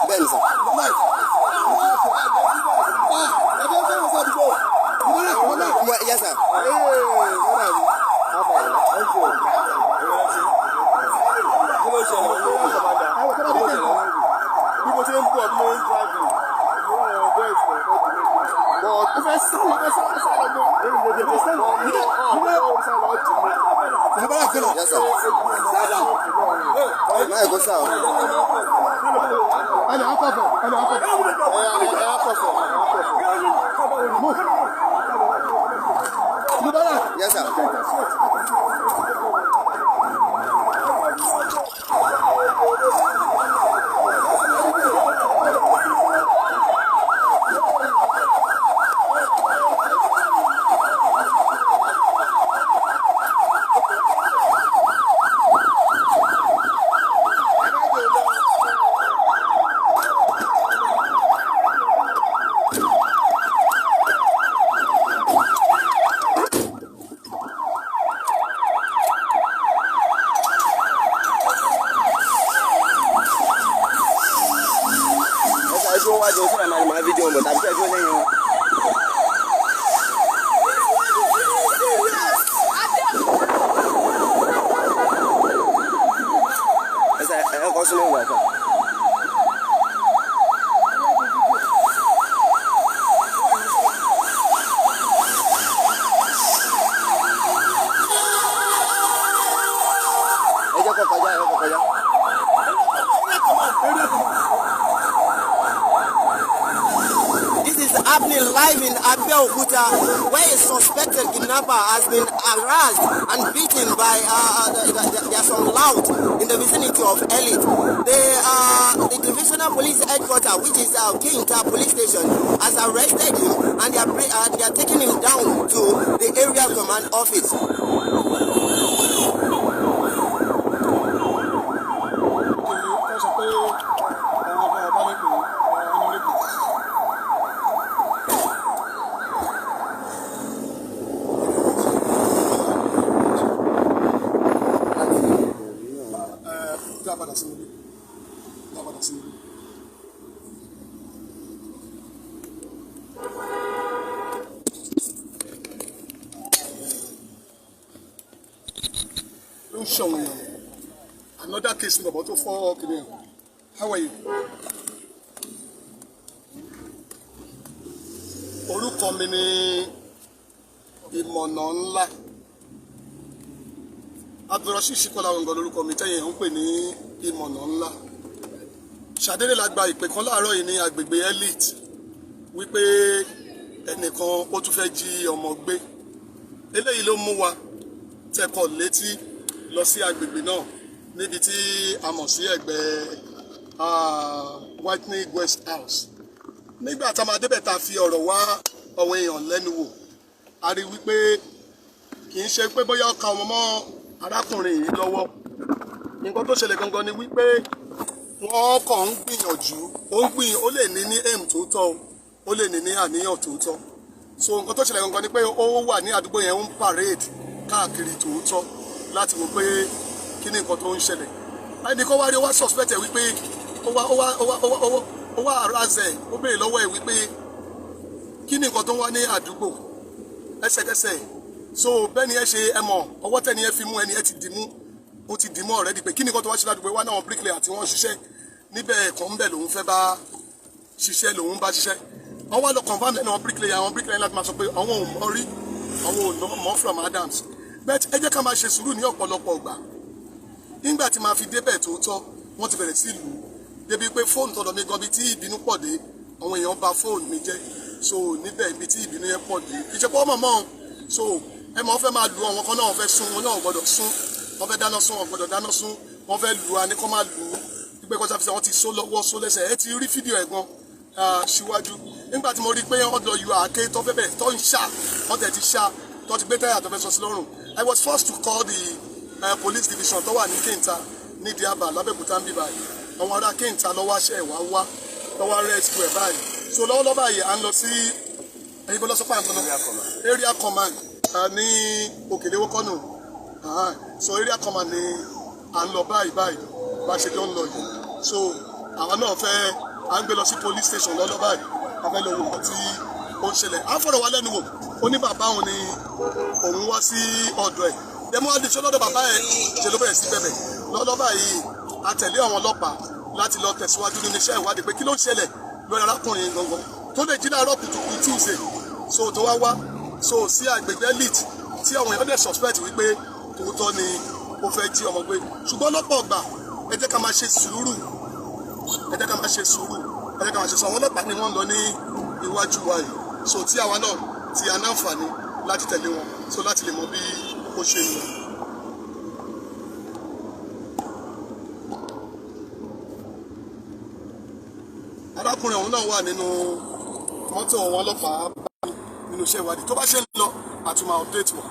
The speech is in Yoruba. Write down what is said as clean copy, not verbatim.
bẹ́ẹ̀ ni sà. Yes, sir. Yes, sir. Happening live in Abeokuta, where a suspected kidnapper has been harassed and beaten by some loud in the vicinity of Elite. The divisional police headquarters, which is Abeokuta police station, has arrested him and they are taking him down to the area command office. Another case in the bottle for today. How are you? Orúkọ mi ni Ìmọ̀nà ńlá. Abdulrasheed Shikola Ongo lórúkọ mi tẹ́yìn ń pè ní Ìmọ̀nà ńlá. Ṣàdédé la gba ìpè kan láàárọ̀ yìí ní agbègbè Elite wípé ẹnìkan ó tún fẹ́ jí ọmọ gbé. Eléyìí ló mú wa tẹkọ̀ létí lọ sí agbègbè náà níbi tí a mọ̀ sí ẹ̀gbẹ́ Whitney Guest House. Nígbà tá a máa débẹ̀ tá a fi ọ̀rọ̀ wá àwọn èèyàn lẹ́nu wò, a rí wípé kì í ṣe pé bóyá ọkà ọmọ mọ́ arákùnrin yìí lọ́wọ́. Nǹkan tó ṣẹlẹ̀ gangan ni wípé wọ́n kàn ń gbìyànjú, ó lè ní aim tó tọ́, ó lè ní àníyàn tó tọ́. So nǹkan tó ṣẹlẹ̀ gangan ni pé ó wà ní àdúgbò yẹn ń parade káàkiri tòótọ́ láti wò pé kí ni nǹkan tó ń ṣẹlẹ̀. Ẹni kan wá rí, ó wá suspect ẹ̀ wípé ó wá aráàzẹ̀, ó béèrè lọ́wọ́ ẹ̀ wípé kí ni nǹkan tó ń wá ní àdúgbò ẹsẹ̀kẹsẹ̀. So bẹ́ẹ̀ ni ẹ ṣe ẹmọ̀ ọwọ́ tẹ́ni ẹ fi mú ẹni ẹ ti dìmú, ó ti dìmú already pé kí ni nǹkan tó wá ṣe ládùúgbò wá náà bricklayer tí wọ́n ṣiṣẹ́ níbẹ̀ kan ńbẹ̀ lòun fẹ́ bá ṣiṣẹ́ lòun bá ṣiṣẹ́. Wọ́n wá lọ confirm lẹ́nu àwọn bricklayer láti máa sọ pé àwọn ò mọ̀ rí, àwọn ò mọ̀ from Adams. But ẹ jẹ́ ká máa ṣe sùúrù ní ọ̀pọ̀lọpọ̀ ìgbà. Nígbà tí máa fi débẹ̀ tòótọ́, wọ́n ti bẹ̀rẹ̀ sí lù ú. Débi pé fóònù tọ̀dọ̀ mi gan bí tí ìbínú pọ̀ dé, àwọn èèyàn bà fóònù mi jẹ́. So níbẹ̀ ibi tí ìbínú yẹn pọ̀ dé. Ìṣepọ̀ ọmọ mọ́, so ẹ máa fẹ́ máa lù àwọn kan náà fẹ́ sún, wọn náà gbọ́dọ̀ sún. Wọ́n fẹ́ dáná sún, wọ́n gbọ́dọ̀ dáná sún. Wọ́n fẹ́ lù á ní kọ́ máa lù ú. Gbígbé kọjá fi sẹ́ wọ́n ti só lọ́wọ́ só lẹ́sẹ̀. Ẹ ti rí fídíò ẹ̀ gan síwájú. Nígbà tí mo rí pé wọ́n lọ yọ àáké tó fẹ́ bẹ̀rẹ̀ tó ń ṣá, wọ́n tẹ̀ ti ṣá, tó ti gbé táyà tó fẹ́ sọ sí lọ́rùn. I was forced to call the police division tó wà ní Kenta ní Diaba l'Abeokuta ń bí báyìí. Àwọn ará Kenta lọ́wọ́ aṣẹ́ ìwà wá lọ́wọ́ rescue ẹ̀ báyìí. So lọ́wọ́lọ́wọ́ báyìí à ń lọ sí ẹ̀yìn bọ́lá sọ́pà àtọ́nà area command ní Òkèléwó kọ́nù. So area command ni à ń lọ báyìí bá ṣe jọ ń lọ yìí. So àwọn náà fẹ́ à ń gbé lọ sí police station lọ́lọ́ báyìí afẹ́ lọ wo nǹkan tí ó ń ṣẹlẹ̀ à ń fọ̀rọ̀ wá lẹ́nu wò ó ní bàbá òun ni òun wá sí ọ̀dọ̀ ẹ̀ dẹ́mọ́ adéṣọ́ lọ́dọ̀ bàbá ẹ̀ ṣe ló bẹ̀rẹ̀ sí bẹ̀bẹ̀ lọ́lọ́ báyìí a tẹ̀lé àwọn ọlọ́pàá láti lọ tẹ̀síwájú nínú iṣẹ́ ìwádìí pé kí ló ń ṣẹlẹ̀ lórí arákùnrin gangan tó lè jí láàárọ̀ kùtùkùtù Tuesday so tó wá wá so sí àgbègbè elite tí àwọn èèyàn dẹ̀ suspect wípé tòótọ́ ni ó fẹ́ jí ọmọ gbé ṣùgbọ́n lọ́pọ̀ ọgbà ẹ jẹ́ ká máa ṣe sùúrù ẹ jẹ́ ká máa ṣe sùúrù ẹ jẹ́ ká máa ṣe sùúrù àwọn ọlọ́pàá ni wọ́n ń lọ ní iwájú wa yìí so tí àwa náà ti anáǹfààní láti tẹ̀lé wọn so láti lè mọ bí ó ṣe ń lọ. arákùnrin ọ̀hún náà wà nínú mọ́tò wọn ọlọ́pàá nínú iṣẹ́ ìwádìí tó bá ṣe ń lọ àtúmọ̀ update wọn.